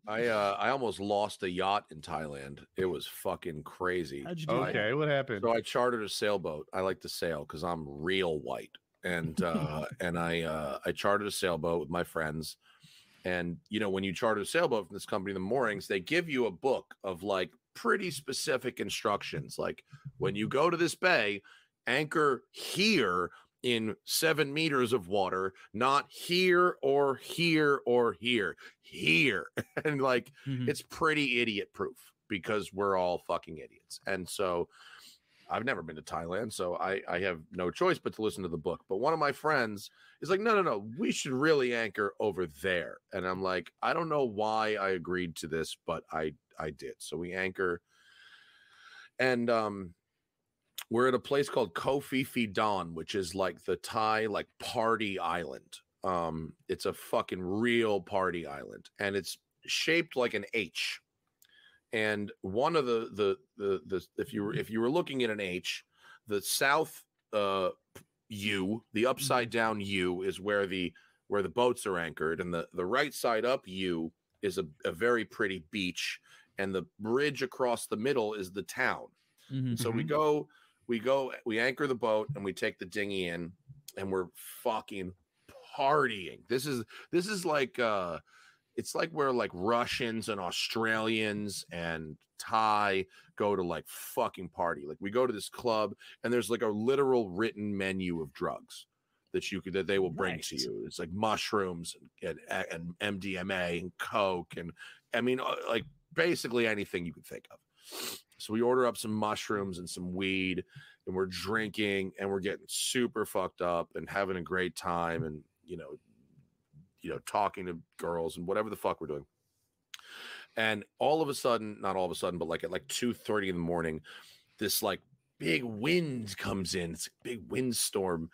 I almost lost a yacht in Thailand. It was fucking crazy. How'd you do Okay, what happened? So I chartered a sailboat. I like to sail because I'm real white, and I chartered a sailboat with my friends. And you know, when you charter a sailboat from this company in the moorings, they give you a book of like pretty specific instructions, like when you go to this bay, anchor here in 7 meters of water, not here or here or here, here. And like, it's pretty idiot proof because we're all fucking idiots. And so I've never been to Thailand, so I have no choice but to listen to the book. But one of my friends is like, no, we should really anchor over there. And I'm like, I don't know why I agreed to this, but I did. So we anchor. And we're at a place called Koh Phi Phi Don, which is like the Thai like party island. It's a fucking real party island, and it's shaped like an H. And one of the if you were looking at an H, the south U, the upside down U, is where the boats are anchored, and the right side up U is a very pretty beach, and the bridge across the middle is the town. So we anchor the boat and we take the dinghy in, and we're fucking partying. This is like it's like where like Russians and Australians and Thai go to like fucking party. Like we go to this club and there's like a literal written menu of drugs that they will bring to you. It's like mushrooms and MDMA and coke, and I mean like basically anything you can think of. So we order up some mushrooms and some weed, and we're drinking and we're getting super fucked up and having a great time, and you know, talking to girls and whatever the fuck we're doing. And all of a sudden, not all of a sudden, but like at like 2:30 in the morning, this like big wind comes in. It's a big windstorm.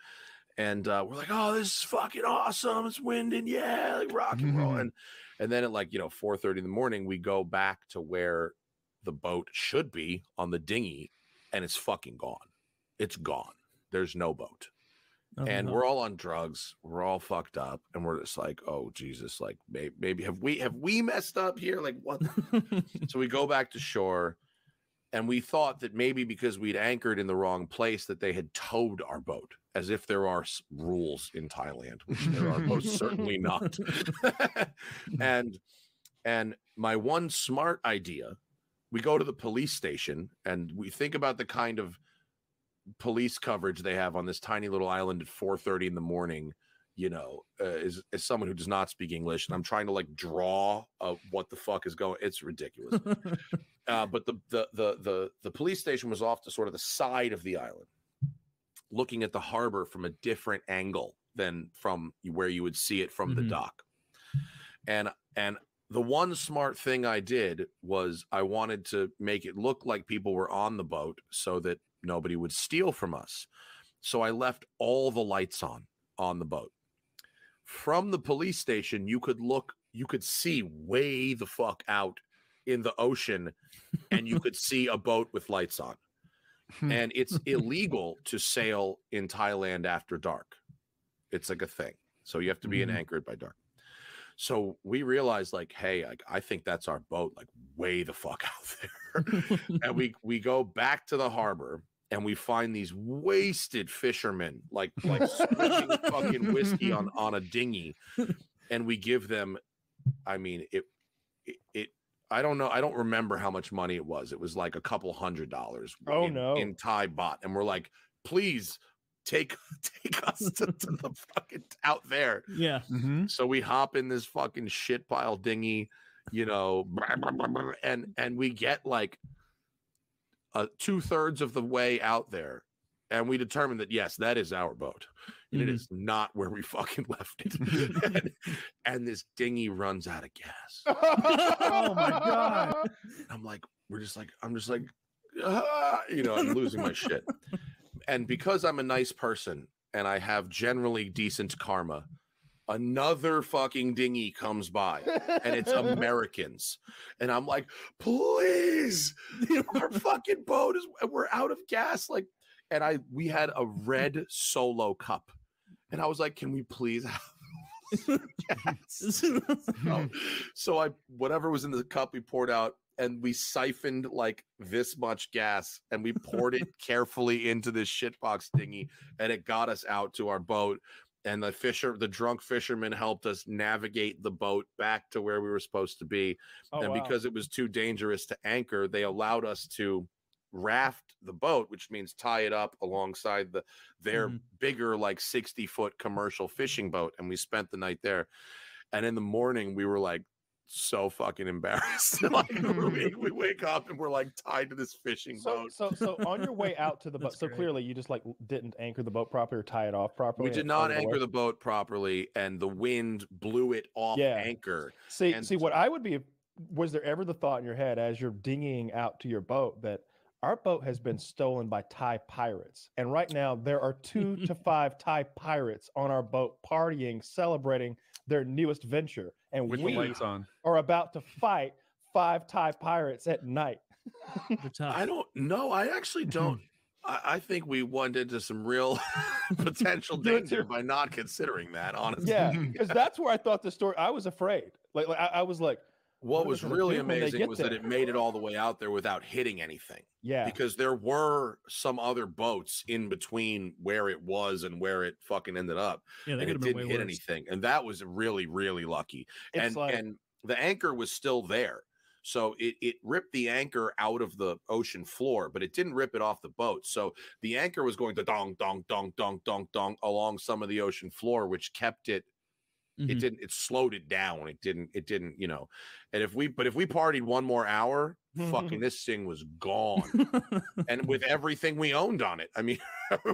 And we're like, oh, this is fucking awesome. It's winding. Yeah, like rock and roll. And then at like, 4:30 in the morning, we go back to where the boat should be on the dinghy, and it's fucking gone. It's gone. There's no boat. And we're all on drugs. We're all fucked up, and we're just like, "Oh Jesus! Like maybe have we messed up here? Like what?" So we go back to shore, and we thought that maybe because we'd anchored in the wrong place, that they had towed our boat, as if there are rules in Thailand, which there are most certainly not. and my one smart idea, we go to the police station, and we think about the kind of police coverage they have on this tiny little island at 4:30 in the morning, as someone who does not speak English, and I'm trying to like draw what the fuck is going. It's ridiculous. But the police station was off to sort of the side of the island, looking at the harbor from a different angle than from where you would see it from the dock. And the one smart thing I did was I wanted to make it look like people were on the boat so that nobody would steal from us. So I left all the lights on the boat. From the police station, you could see way the fuck out in the ocean, and you could see a boat with lights on. And it's illegal to sail in Thailand after dark. It's like a thing. So you have to be anchored by dark. So we realized, like, hey, I think that's our boat, like way the fuck out there. And we go back to the harbor, and we find these wasted fishermen, like swishing fucking whiskey on a dinghy, and we give them. I mean, it. I don't know. I don't remember how much money it was. It was like a couple $100. In Thai baht, and we're like, please take us to the fucking out there. Yeah. So we hop in this fucking shit pile dinghy, and we get like 2/3 of the way out there, and we determined that yes, that is our boat, and it is not where we fucking left it. and this dinghy runs out of gas. Oh my god! I'm just like, I'm losing my shit. And because I'm a nice person and I have generally decent karma, another fucking dinghy comes by, and it's Americans. And I'm like, please, our fucking boat we're out of gas. Like, and we had a red Solo cup. And I was like, can we please have Yes. So whatever was in the cup, we poured out, and we siphoned like this much gas, and we poured it carefully into this shitbox dinghy, and it got us out to our boat. And the drunk fisherman helped us navigate the boat back to where we were supposed to be. Because it was too dangerous to anchor, they allowed us to raft the boat, which means tie it up alongside their bigger, like 60-foot commercial fishing boat. And we spent the night there. And in the morning, we were like so fucking embarrassed. Like we wake up and we're like tied to this fishing boat. So on your way out to the boat, so clearly you just like didn't anchor the boat properly or tie it off properly. We did not anchor the boat properly, and the wind blew it off anchor. See, what I would be, was there ever the thought in your head as you're dinghying out to your boat that our boat has been stolen by Thai pirates, and right now there are 2 to 5 Thai pirates on our boat partying, celebrating their newest venture, and with we the lights on are about to fight 5 Thai pirates at night? I don't know. I actually don't. I think we went into some real potential danger by not considering that, honestly. Yeah, because that's where I thought the story. I was afraid. Like I was like, what was really amazing was that it made it all the way out there without hitting anything. Yeah, because there were some other boats in between where it was and where it fucking ended up. Yeah, and it didn't hit anything, and that was really, really lucky. And the anchor was still there. So it ripped the anchor out of the ocean floor, but it didn't rip it off the boat. So the anchor was going to dong, dong, dong, dong, dong, dong along some of the ocean floor, which kept it. It slowed it down. It didn't, you know. And if we partied one more hour, fucking this thing was gone. And with everything we owned on it, I mean,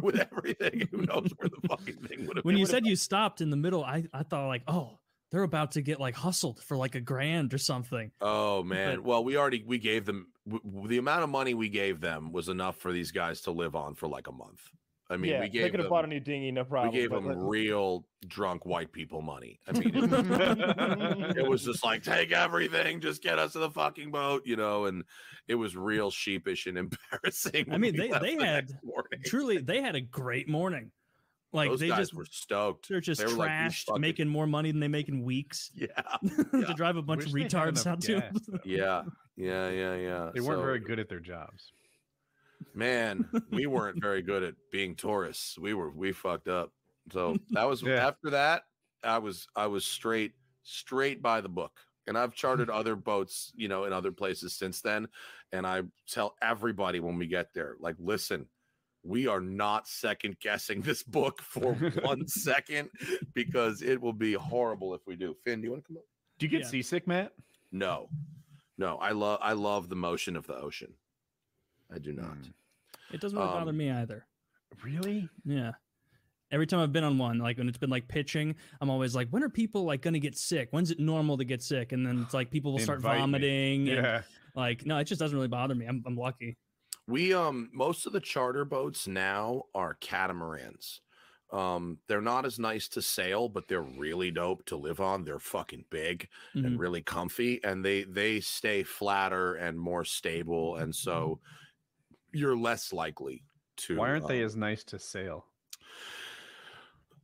with everything, who knows where the fucking thing would have been. When you said you stopped in the middle, I thought like, oh, they're about to get like hustled for like $1,000 or something. Oh man. Well, we gave them the amount of money we gave them was enough for these guys to live on for like a month. I mean, we gave they could have bought a new dinghy, no problem. We gave them real drunk white people money. I mean, it was just like, take everything, just get us to the fucking boat, you know. And it was real sheepish and embarrassing. I mean, they had a great morning. Like those guys were stoked. They're just trashed, like, making more money than they make in weeks. Yeah, to drive a bunch of retards out to. Yeah. They weren't very good at their jobs. Man, we weren't very good at being tourists. We fucked up. So that was after that. I was straight by the book. And I've chartered other boats, you know, in other places since then. And I tell everybody when we get there, like, listen, we are not second guessing this book for 1 second, because it will be horrible if we do. Finn, do you want to come up? Do you get seasick, Matt? No. I love the motion of the ocean. I do not. It doesn't really bother me either. Really? Yeah. Every time I've been on one, like when it's been like pitching, I'm always like, when are people like going to get sick? When's it normal to get sick? And then it's like people will start vomiting. Yeah. And, like, no, it just doesn't really bother me. I'm lucky. We most of the charter boats now are catamarans. They're not as nice to sail, but they're really dope to live on. They're fucking big and really comfy, and they stay flatter and more stable, and so you're less likely to. Why aren't they as nice to sail?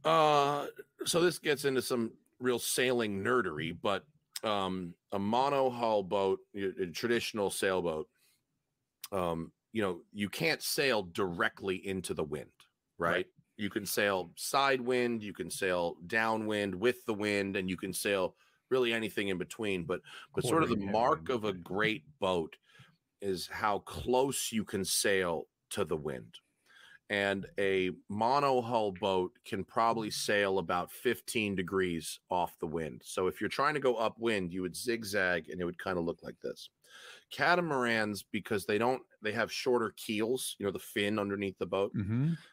So this gets into some real sailing nerdery, but a monohull boat, a traditional sailboat, you know, you can't sail directly into the wind, right? You can sail side wind, you can sail downwind with the wind, and you can sail really anything in between. But sort of the mark of a great boat is how close you can sail to the wind. And a monohull boat can probably sail about 15 degrees off the wind. So if you're trying to go upwind, you would zigzag and it would kind of look like this. Catamarans, because they have shorter keels, you know, the fin underneath the boat.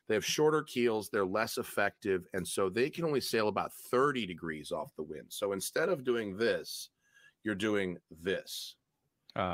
They have shorter keels, they're less effective, and so they can only sail about 30 degrees off the wind. So instead of doing this, you're doing this.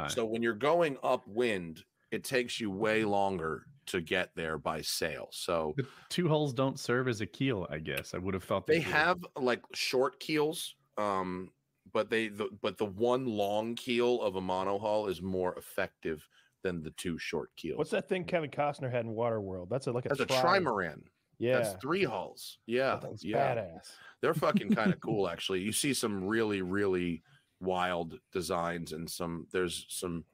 So when you're going upwind, it takes you way longer to get there by sail. So the two hulls don't serve as a keel, I guess. I would have thought they have like short keels, but the one long keel of a monohull is more effective than the two short keels. What's that thing Kevin Costner had in Waterworld? That's a trimaran. Yeah, That's 3 hulls. Yeah, that thing's yeah. badass. They're fucking kind of cool, actually. You see some really, really wild designs, and there's some,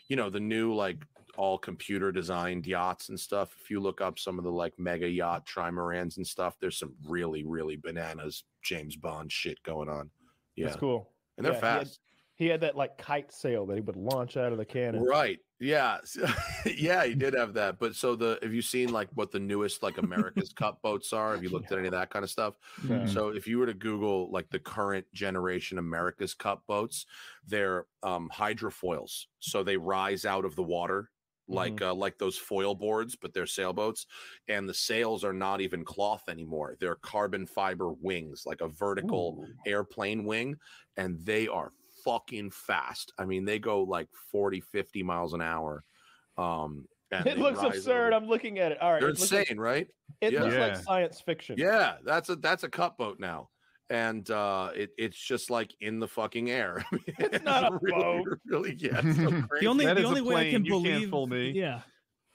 the new like all computer designed yachts and stuff. If you look up some of the like mega yacht trimarans and stuff, there's some really, really bananas James Bond shit going on. Yeah, That's cool. and they're Yeah, fast. He had that like kite sail that he would launch out of the cannon. Right. Yeah. Yeah, he did have that. But have you seen like what the newest like America's Cup boats are? Have you looked at any of that kind of stuff? No. So if you were to Google like the current generation America's Cup boats, they're hydrofoils. So they rise out of the water like those foil boards, but they're sailboats. And the sails are not even cloth anymore. They're carbon fiber wings, like a vertical airplane wing, and they are fucking fast. I mean, they go like 40, 50 miles an hour. And it looks absurd. I'm looking at it. All right. They're insane, right? It looks like science fiction. Yeah, that's a cup boat now. And it's just like in the fucking air. It's not a boat. Really, yeah. It's so crazy. The only way I can You believe can't fool me. Yeah.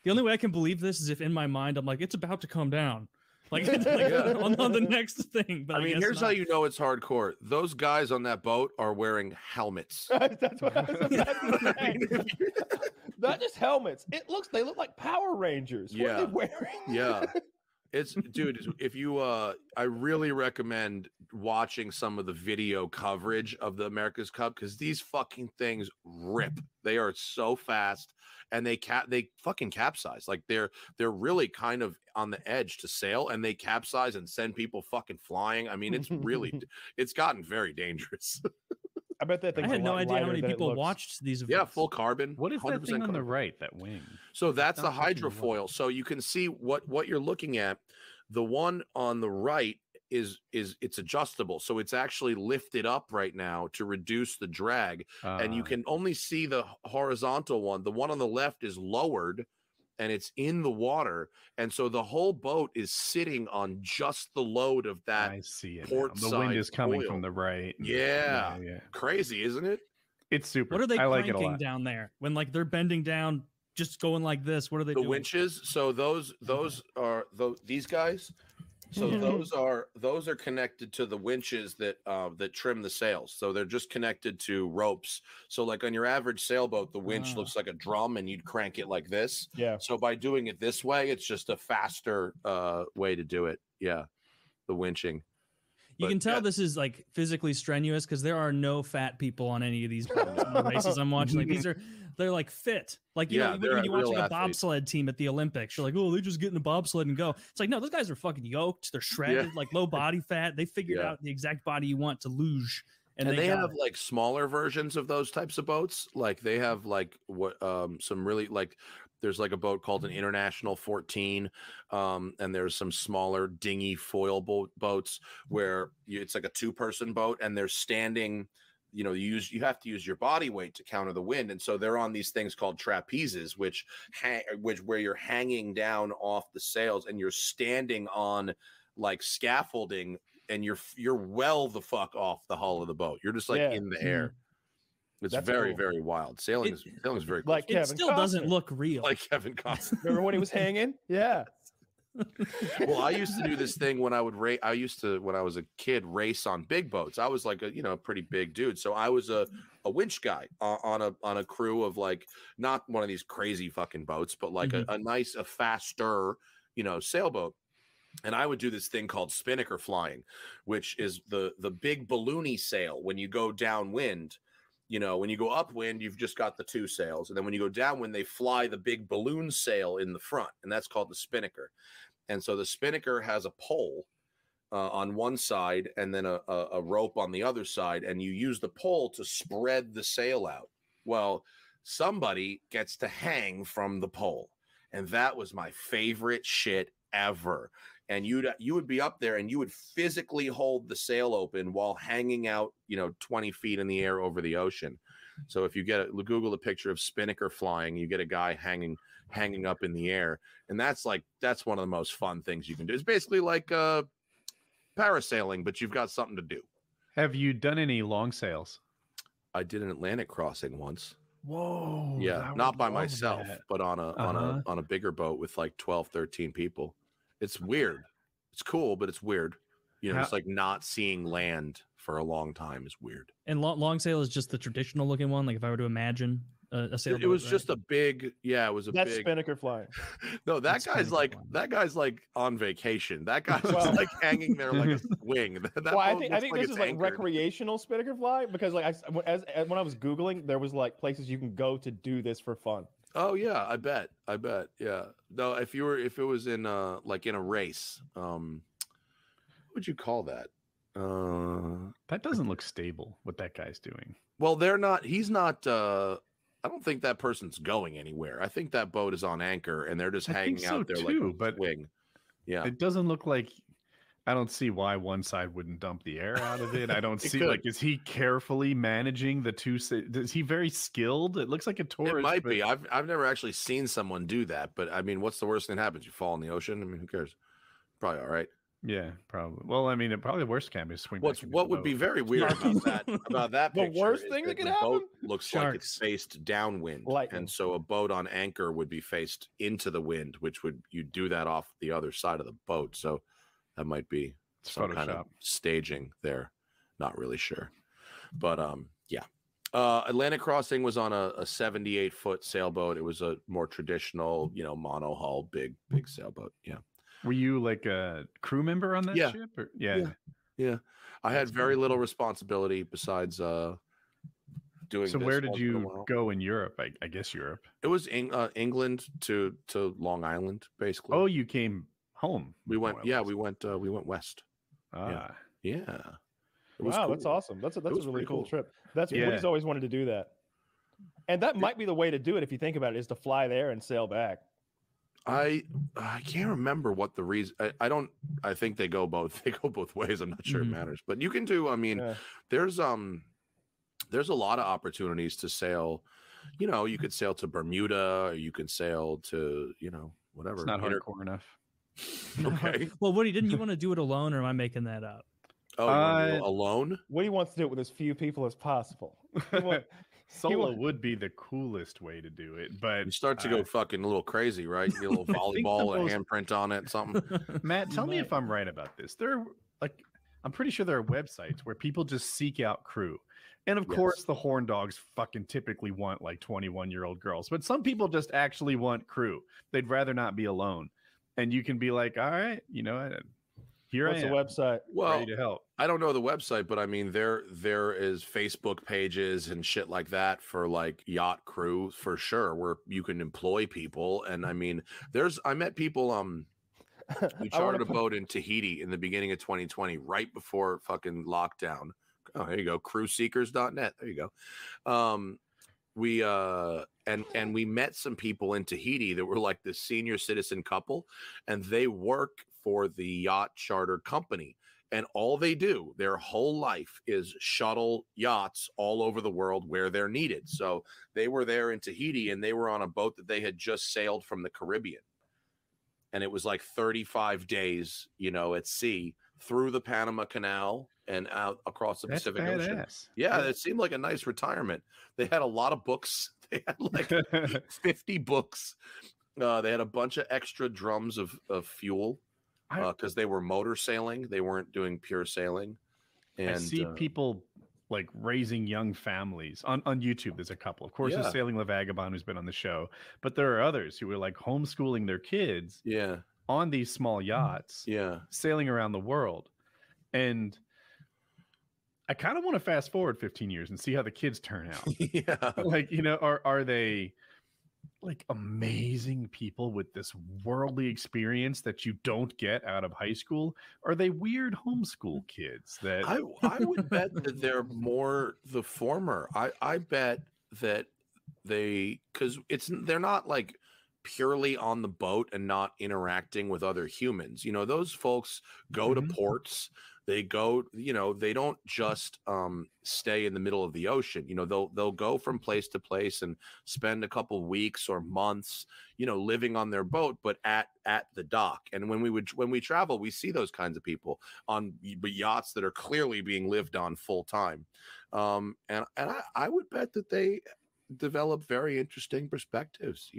The only way I can believe this is if in my mind I'm like, it's about to come down. Like, on the next thing. But I mean, here's how you know it's hardcore. Those guys on that boat are wearing helmets. That's what I was about to say. Not just helmets. They look like Power Rangers. What are they wearing? Yeah. Dude, if you I really recommend watching some of the video coverage of the America's Cup, because these fucking things rip. They are so fast, and they fucking capsize. Like they're really kind of on the edge to sail, and they capsize and send people fucking flying. I mean, it's gotten very dangerous. I bet that thing. I had no idea how many people watched these events. Yeah, full carbon. What is that thing on the right? That wing. So that's the hydrofoil. So you can see what you're looking at. The one on the right is it's adjustable, so it's actually lifted up right now to reduce the drag, and you can only see the horizontal one. The one on the left is lowered, and it's in the water, and so the whole boat is sitting on just the load of that. I see it. Port The wind is coming oil. from the right. Yeah. Crazy, isn't it? It's super. What are they I like it a cranking lot. down there when like they're bending down, just going like this? What are they doing? The winches. So those are these guys. So those are connected to the winches that trim the sails. So they're just connected to ropes. So like on your average sailboat, the winch looks like a drum, and you'd crank it like this. Yeah. So by doing it this way, it's just a faster way to do it. Yeah, the winching. You can tell this is like physically strenuous because there are no fat people on any of these races I'm watching. Like they're like fit. Like, you know, when you watch like a bobsled team at the Olympics, you're like, oh, they just get in a bobsled and go. It's like, no, those guys are fucking yoked. They're shredded, like low body fat. They figured out the exact body you want to luge. And they have like smaller versions of those types of boats. Like they have like some really like, there's like a boat called an International 14, and there's some smaller dinghy foil boats where it's like a 2-person boat, and they're standing. You know, you have to use your body weight to counter the wind, and so they're on these things called trapezes, which where you're hanging down off the sails, and you're standing on like scaffolding, and you're well the fuck off the hull of the boat. You're just like in the air. It's very, very wild. Sailing is very cool. Like it still doesn't look real. Like Kevin Costner. Remember when he was hanging? Yeah. Well, I used to do this thing when I would race. When I was a kid, race on big boats. I was like a pretty big dude. So I was a winch guy on a crew of like, not one of these crazy fucking boats, but like a faster, sailboat. And I would do this thing called spinnaker flying, which is the big balloony sail. When you go downwind, when you go upwind, you've just got the 2 sails. And then when you go downwind, they fly the big balloon sail in the front. And that's called the spinnaker. And so the spinnaker has a pole on one side and then a rope on the other side. And you use the pole to spread the sail out. Well, somebody gets to hang from the pole. And that was my favorite shit ever. And you would be up there and you would physically hold the sail open while hanging out, 20 feet in the air over the ocean. So if you Google a picture of spinnaker flying, you get a guy hanging up in the air. And that's one of the most fun things you can do. It's basically like parasailing, but you've got something to do. Have you done any long sails? I did an Atlantic crossing once. Whoa. Yeah, not by myself, but on a bigger boat with like 12, 13 people. It's weird. It's cool, but it's weird. You know, it's like not seeing land for a long time is weird. And long sail is just the traditional looking one. Like if I were to imagine a sailboat, it was just a big, it was a That's big Spinnaker flying. No, that guy's like on vacation. That guy's just like hanging there like a swing. That I think this is like recreational Spinnaker fly, because like when I was Googling, there was like places you can go to do this for fun. Oh yeah, I bet. Yeah. No, if it was in like in a race, what would you call that? That doesn't look stable, what that guy's doing. Well, he's not I don't think that person's going anywhere. I think that boat is on anchor and they're just hanging out there like a swing. Yeah. It doesn't look like, I don't see why one side wouldn't dump the air out of it. I don't see, like, is he carefully managing the two? Is he very skilled? It looks like a tourist. It might be. I've never actually seen someone do that, but I mean, what's the worst thing that happens? You fall in the ocean? I mean, who cares? Probably all right. Yeah, probably. Well, I mean, probably the worst can be swing. What would be very weird about that the worst thing that could happen? Boat looks like it's faced downwind, and so a boat on anchor would be faced into the wind, which would you do that off the other side of the boat. So that might be some kind of staging there. Not really sure, but yeah. Atlantic Crossing was on a 78-foot sailboat. It was a more traditional, mono hull, big sailboat. Yeah. Were you like a crew member on that ship? Or? Yeah. I had very little responsibility besides doing. So where did you go in Europe? I guess Europe. It was England to Long Island, basically. Oh, you came home. We went. We went west. Yeah. Wow, that's awesome. That's a really cool trip. Woody's always wanted to do that, and that might be the way to do it if you think about it, is to fly there and sail back. I can't remember what the reason. I think they go both ways. I'm not sure it matters, but you can do. I mean, there's a lot of opportunities to sail. You could sail to Bermuda, or you can sail to whatever. It's not hardcore enough. Okay. Well, Woody, didn't you want to do it alone, or am I making that up? Oh, you want to do it alone? Woody wants to do it with as few people as possible. Solo would be the coolest way to do it, but you start to go fucking a little crazy, right? You get a little volleyball, a handprint on it, something. Matt, tell me if I'm right about this. I'm pretty sure there are websites where people just seek out crew. And of course, the horn dogs fucking typically want like 21-year-old girls, but some people just actually want crew. They'd rather not be alone. And you can be like, all right, here I am. What's the website? Well, ready to help. I don't know the website, but I mean, there is Facebook pages and shit like that for like yacht crew for sure, where you can employ people. And I mean, I met people. We chartered a boat in Tahiti in the beginning of 2020, right before fucking lockdown. Oh, there you go, crewseekers.net. There you go. We met some people in Tahiti that were like the senior citizen couple, and they work for the yacht charter company, and all they do their whole life is shuttle yachts all over the world where they're needed. So they were there in Tahiti, and they were on a boat that they had just sailed from the Caribbean, and it was like 35 days, at sea through the Panama Canal and out across the Pacific Ocean. Yeah, it seemed like a nice retirement. They had a lot of books. They had like 50 books. They had a bunch of extra drums of fuel because they were motor sailing. They weren't doing pure sailing. And I see people like raising young families on YouTube. There's a couple. Of course, there's Sailing La Vagabond, who's been on the show. But there are others who are like homeschooling their kids on these small yachts, sailing around the world. And I kind of want to fast forward 15 years and see how the kids turn out. Like, are they like amazing people with this worldly experience that you don't get out of high school? Are they weird homeschool kids that I would bet that they're more the former. I bet that because they're not like purely on the boat and not interacting with other humans. Those folks go to ports. They go, they don't just stay in the middle of the ocean. They'll go from place to place and spend a couple weeks or months, living on their boat, but at the dock. And when we travel, we see those kinds of people on yachts that are clearly being lived on full time. And I would bet that they develop very interesting perspectives.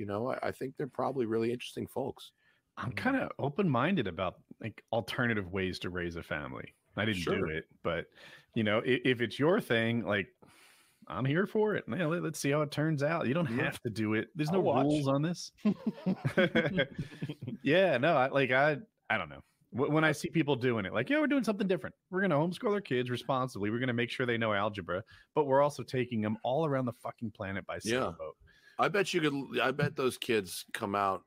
I think they're probably really interesting folks. I'm kind of open-minded about like alternative ways to raise a family. I didn't do it, but you know, if it's your thing, like I'm here for it. Man, let's see how it turns out. You don't have to do it. There's no rules on this. Yeah, no, I don't know. When I see people doing it, like, yeah, we're doing something different. We're going to homeschool our kids responsibly. We're going to make sure they know algebra, but we're also taking them all around the fucking planet by sailboat. I bet those kids come out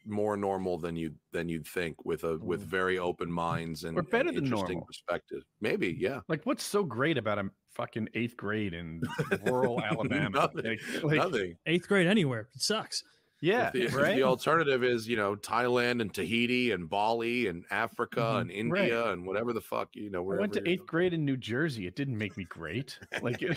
more normal than you'd think, with very open minds and, better and than interesting normal perspective. Maybe, yeah. Like, what's so great about a fucking 8th grade in rural Alabama? Nothing. 8th grade anywhere. It sucks. Yeah, if the alternative is, you know, Thailand and Tahiti and Bali and Africa and India and whatever the fuck, you know. I went to 8th grade in New Jersey. It didn't make me great. Like, you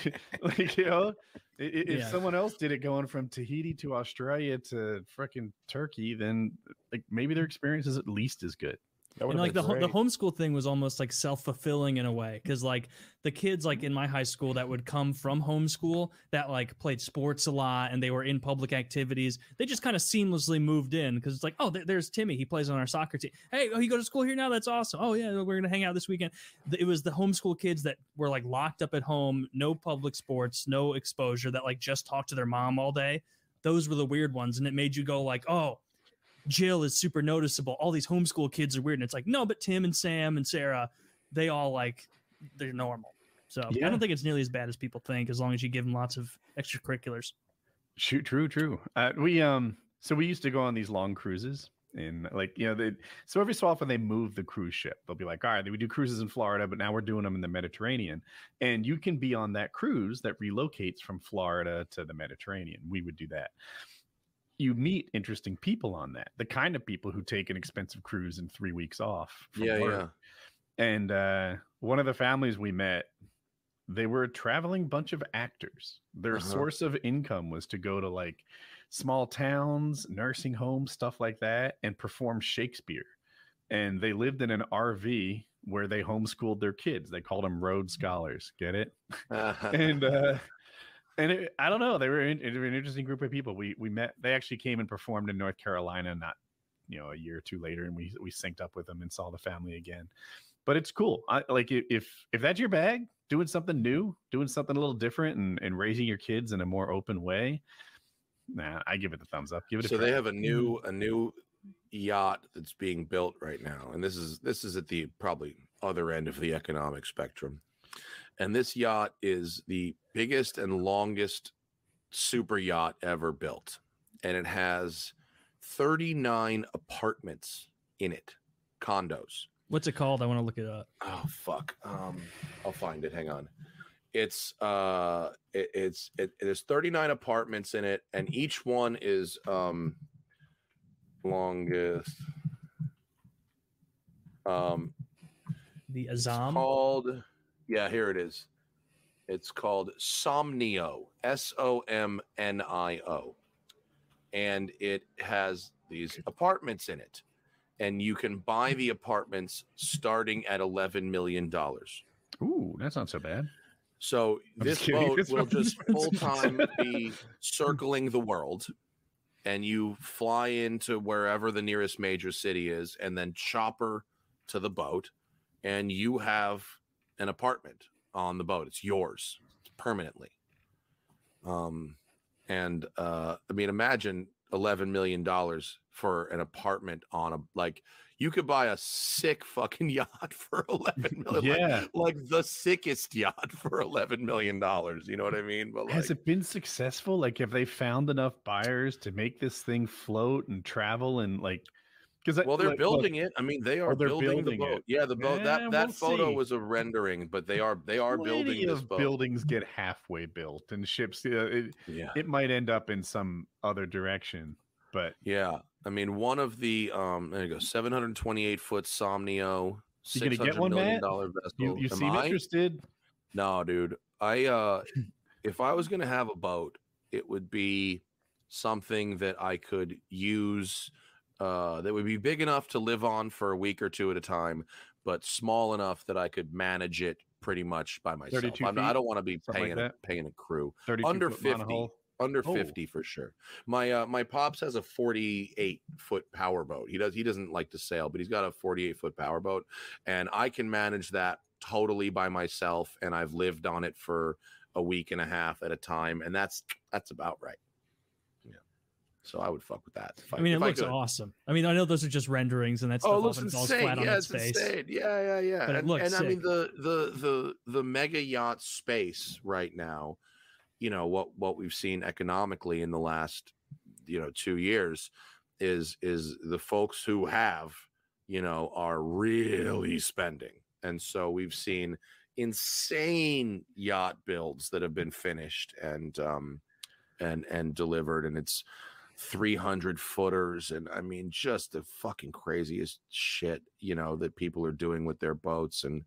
know, if someone else did it going from Tahiti to Australia to freaking Turkey, then like maybe their experience is at least as good. And like the homeschool thing was almost like self-fulfilling in a way, because like the kids like in my high school that would come from homeschool that like played sports a lot and they were in public activities, they just kind of seamlessly moved in, because it's like, oh, there's Timmy, he plays on our soccer team. Hey, you go to school here now? That's awesome. Oh yeah, we're gonna hang out this weekend. It was the homeschool kids that were like locked up at home, no public sports, no exposure, that like just talked to their mom all day. Those were the weird ones, and it made you go like, oh, Jill is super noticeable. All these homeschool kids are weird. And it's like, no, but Tim and Sam and Sarah, they all like, they're normal. So I don't think it's nearly as bad as people think, as long as you give them lots of extracurriculars. True. So we used to go on these long cruises, and like, you know, so every so often they move the cruise ship. They'll be like, all right, we do cruises in Florida, but now we're doing them in the Mediterranean. And you can be on that cruise that relocates from Florida to the Mediterranean. We would do that. You meet interesting people on that, the kind of people who take an expensive cruise and 3 weeks off. Yeah. And one of the families we met, they were a traveling bunch of actors. Their source of income was to go to like small towns, nursing homes, stuff like that, and perform Shakespeare. And they lived in an RV where they homeschooled their kids. They called them Rhodes Scholars. Get it? And I don't know. They were an interesting group of people. We met. They actually came and performed in North Carolina, not, you know, a year or two later, and we synced up with them and saw the family again. But it's cool. Like if that's your bag, doing something new, doing something a little different, and raising your kids in a more open way. Nah, I give it the thumbs up. Give it. So they have a new yacht that's being built right now, and this is at the probably other end of the economic spectrum. And this yacht is the biggest and longest super yacht ever built. And it has 39 apartments in it, condos. What's it called? I want to look it up. Oh, fuck. I'll find it. Hang on. There's 39 apartments in it, and each one is longest. The Azam? It's called... Yeah, here it is. It's called Somnio, SOMNIO. And it has these apartments in it. And you can buy the apartments starting at $11 million. Ooh, that's not so bad. So this boat will just full-time be circling the world. And you fly into wherever the nearest major city is, and then chopper to the boat. And you have an apartment on the boat. It's yours permanently. I mean, imagine $11 million for an apartment on a, like, you could buy a sick fucking yacht for $11 million. Yeah. Like the sickest yacht for $11 million. You know what I mean? But has it been successful? Like, have they found enough buyers to make this thing float and travel and like, well, they're building it. I mean, they are building the boat. Yeah, the boat. That photo was a rendering, but they are building this boat. Buildings get halfway built, and ships. It might end up in some other direction, but yeah. I mean, one of the there you go, 728-foot Somnio. You gonna get one, Matt? Vessel. You seem interested? No, dude. If I was gonna have a boat, it would be something that I could use. That would be big enough to live on for a week or two at a time, but small enough that I could manage it pretty much by myself. I don't want to be paying a crew. Under 50. Under 50 for sure. My pops has a 48-foot power boat. He doesn't like to sail, but he's got a 48-foot power boat, and I can manage that totally by myself, and I've lived on it for a week and a half at a time, and that's about right. Yeah. So I would fuck with that. I mean, it looks awesome. I mean, I know those are just renderings, and that stuff often falls flat on its face. Insane. Yeah. But it looks sick. I mean, the mega yacht space right now, you know, what we've seen economically in the last 2 years is the folks who have, are really spending. And so we've seen insane yacht builds that have been finished and delivered, and it's 300 footers, and I mean, just the fucking craziest shit that people are doing with their boats. And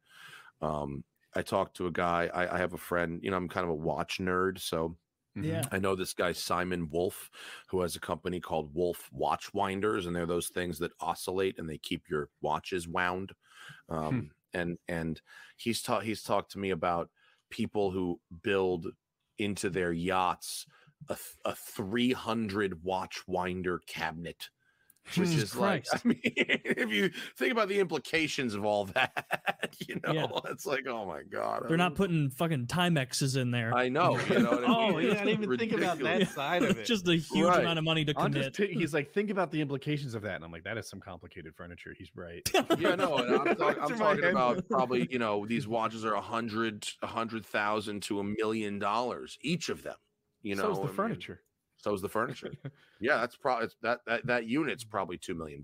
I talked to a guy, I have a friend, I'm kind of a watch nerd, so yeah, I know this guy Simon Wolf, who has a company called Wolf Watch Winders, and they're those things that oscillate and they keep your watches wound. And he's talked to me about people who build into their yachts a 300 watch winder cabinet, which is like, I mean, if you think about the implications of all that, it's like, oh my God. They're not putting fucking Timexes in there. I know. What I mean? Yeah, I didn't even think about that side of it. Just a huge amount of money to commit. He's like, think about the implications of that. And I'm like, that is some complicated furniture. He's right. Yeah, no, I'm talking about probably, these watches are $100,000 to $1 million, each of them. So is the furniture. So is the furniture. Yeah, that's probably that unit's probably $2 million.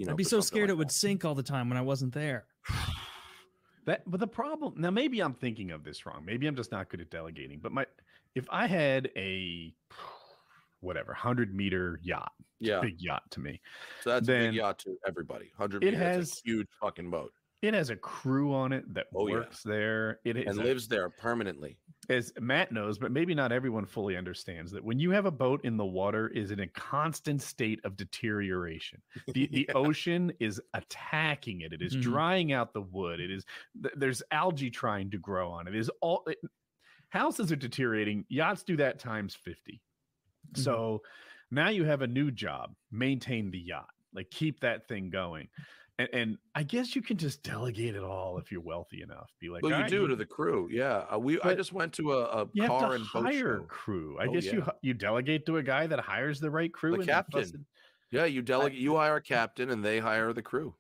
I'd be so scared it would sink all the time when I wasn't there. But the problem now, maybe I'm thinking of this wrong. Maybe I'm just not good at delegating. But if I had a 100-meter yacht, big yacht to me. So that's a big yacht to everybody. 100 meters. It has a huge fucking boat. It has a crew on it that works there. It lives there permanently. As Matt knows, but maybe not everyone fully understands, that when you have a boat in the water, is in a constant state of deterioration. The ocean is attacking it. It is drying out the wood. There's algae trying to grow on it. Houses are deteriorating. Yachts do that times 50. So now you have a new job: maintain the yacht, like keep that thing going. And I guess you can just delegate it all if you're wealthy enough. Be like, well, you do to the crew, yeah. I just went to a car and boat show. Crew. I guess you delegate to a guy that hires the right crew. The captain. Yeah, you delegate. You hire a captain, and they hire the crew.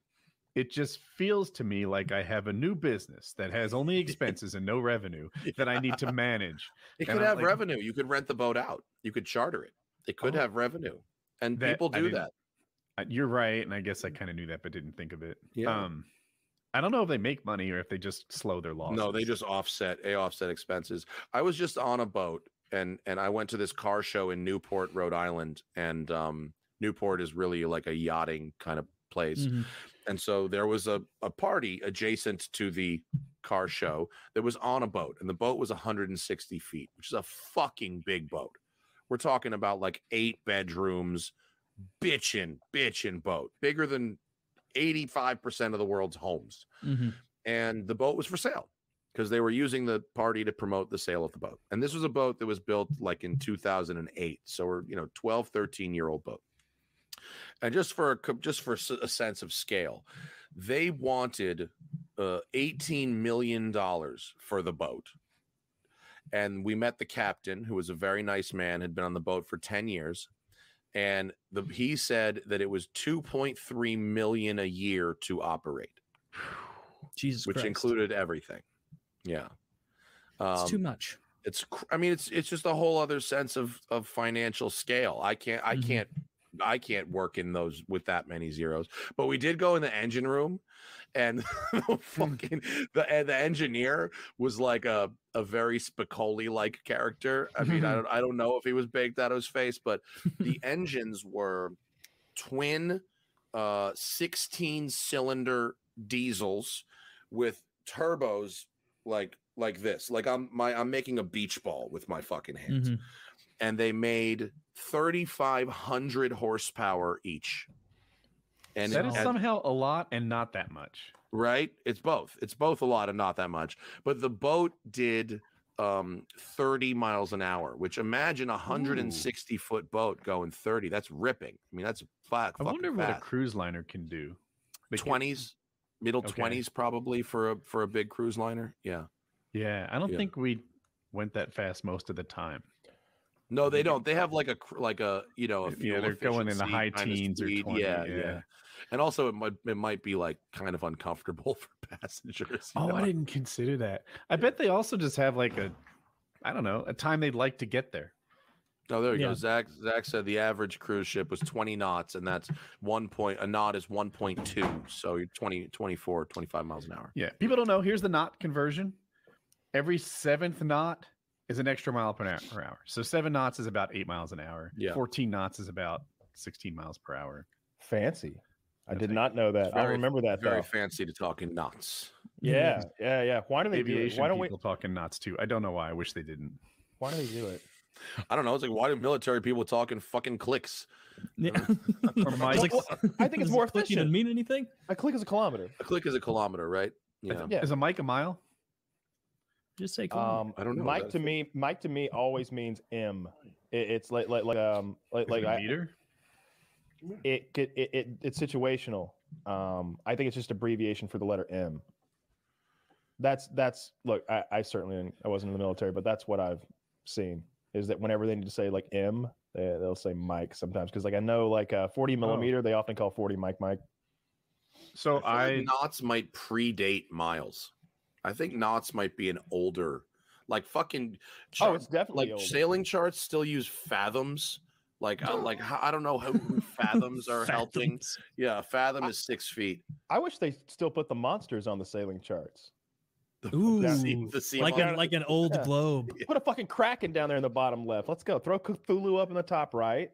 It just feels to me like I have a new business that has only expenses and no revenue that I need to manage. It could have revenue. You could rent the boat out. You could charter it. It could have revenue, and people do that. You're right, and I guess I kind of knew that, but didn't think of it. Yeah. I don't know if they make money or if they just slow their losses. No, they just offset expenses. I was just on a boat, and I went to this car show in Newport, Rhode Island, and Newport is really like a yachting kind of place. And so there was a party adjacent to the car show that was on a boat, and the boat was 160 feet, which is a fucking big boat. We're talking about like 8 bedrooms, bitchin' boat, bigger than 85% of the world's homes. And the boat was for sale because they were using the party to promote the sale of the boat. And this was a boat that was built like in 2008. So we're 12, 13-year-old boat. And just for a sense of scale, they wanted $18 million for the boat. And we met the captain, who was a very nice man, had been on the boat for 10 years. And he said that it was $2.3 million a year to operate. Jesus Christ. Which included everything. Yeah. It's too much. It's just a whole other sense of financial scale. I can't work in those with that many zeros. But we did go in the engine room, and the engineer was like a very Spicoli like character. I mean, I don't know if he was baked out of his face, but the engines were twin 16-cylinder diesels with turbos like this. Like I'm making a beach ball with my fucking hands. And they made 3,500 horsepower each. And that is somehow a lot and not that much. Right? It's both. It's both a lot and not that much. But the boat did 30 miles an hour, which imagine a 160-foot boat going 30. That's ripping. I mean, that's I wonder what a cruise liner can do. 20s, middle 20s probably for a big cruise liner. Yeah. Yeah, I don't think we went that fast most of the time. No, they don't. They have like a you know, a fuel they're going in the high teens or 20. Yeah. And also it might be like kind of uncomfortable for passengers. Oh, I didn't consider that. I bet they also just have like a time they'd like to get there. Oh, there you go. Zach said the average cruise ship was 20 knots, and that's a knot is 1.2. So you're 24, 25 miles an hour. Yeah. People don't know. Here's the knot conversion. Every 7th knot is an extra mile per hour. So 7 knots is about 8 miles an hour. Yeah. 14 knots is about 16 miles per hour. Fancy. I did not know that. I remember that. Very fancy to talk in knots. Yeah. Why do they do it? Why don't people talk in knots too? I don't know why. I wish they didn't. Why do they do it? I don't know. It's like, why do military people talk in fucking clicks? Yeah. I think it's more efficient. Even mean anything? A click is a kilometer. A click is a kilometer, right? Yeah. Is a mic a mile? Just say I don't know. Mike to me always means M. It's like meter. It's situational. I think it's just abbreviation for the letter M. That's look. I certainly wasn't in the military, but that's what I've seen. Is that whenever they need to say like M, they'll say Mike sometimes, because like I know like 40 millimeter, they often call 40 Mike. So knots might predate miles. I think knots might be an older, like fucking. It's definitely like older. Sailing charts still use fathoms. Like I don't know how fathoms are helping. Yeah, a fathom is 6 feet. I wish they still put the monsters on the sailing charts. Ooh, the sea like an old globe. Put a fucking Kraken down there in the bottom left. Let's go. Throw Cthulhu up in the top right.